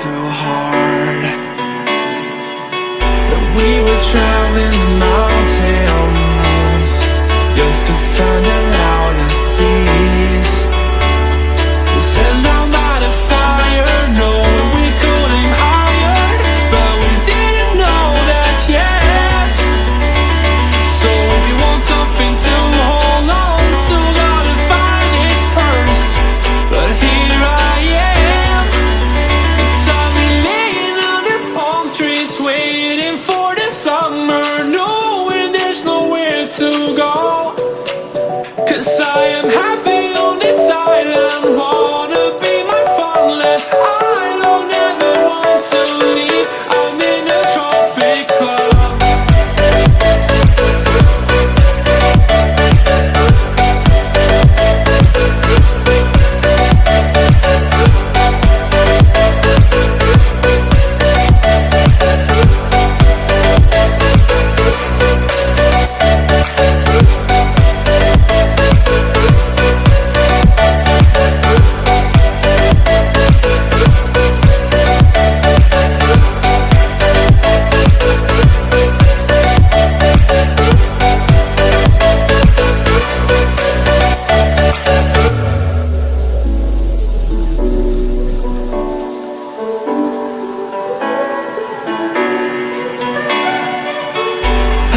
too hard. That we were traveling the mountains just to find the loudest seas. We said down by the fire, knowing we could aim higher, but we didn't know that yet. So if you want something to hold on to, gotta find it first. But here I am, 'cause I've been laying under palm trees, waiting for the summer, knowing there's nowhere to go. 'Cause I am happy on this island, wanna be my farmland. I don't ever want to leave, I'm in a tropic club.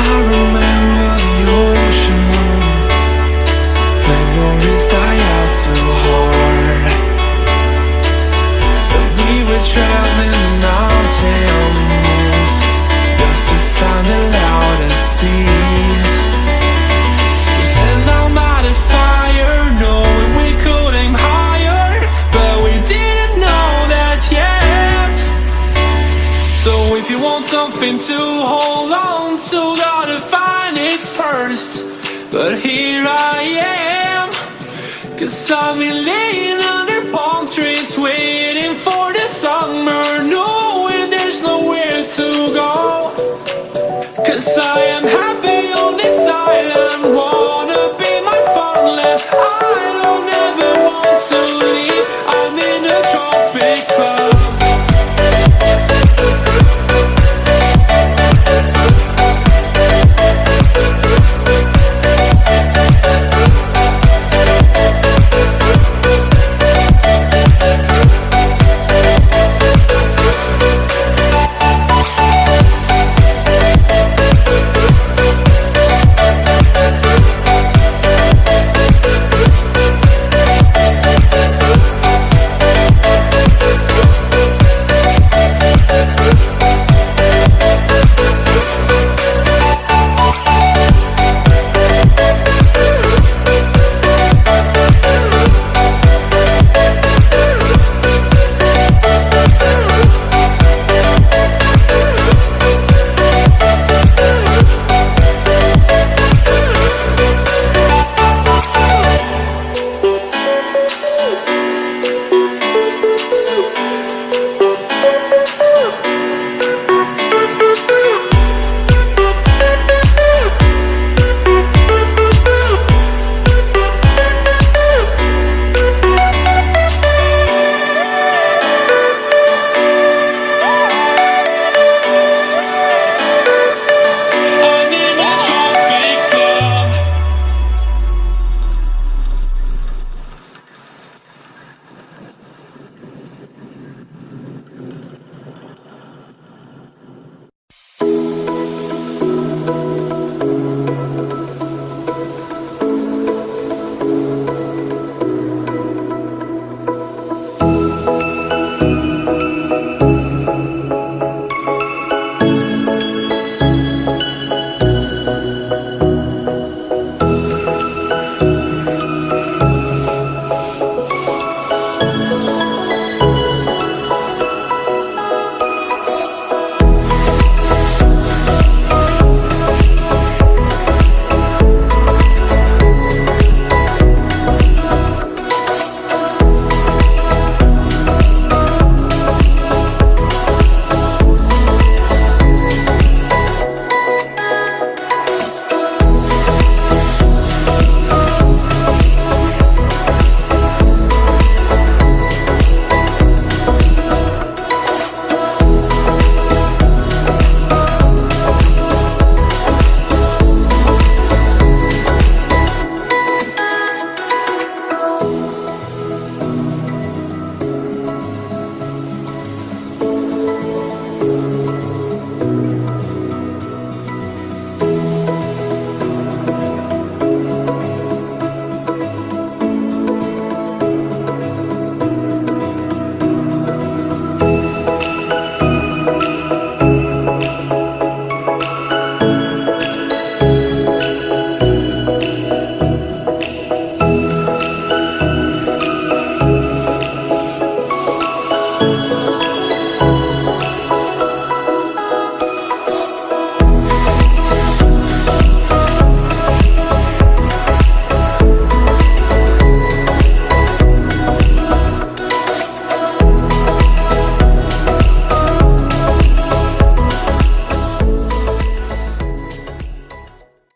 I remember the ocean when memories die out too hard. That we were traveling the mountains just to find the loudest seas. We sat down by the fire, knowing we could aim higher, but we didn't know that yet. So if you want something to hold on to, gotta find it first. But here I am, 'cause I've been laying under palm trees, waiting for the summer, knowing there's nowhere to go. 'Cause I am happy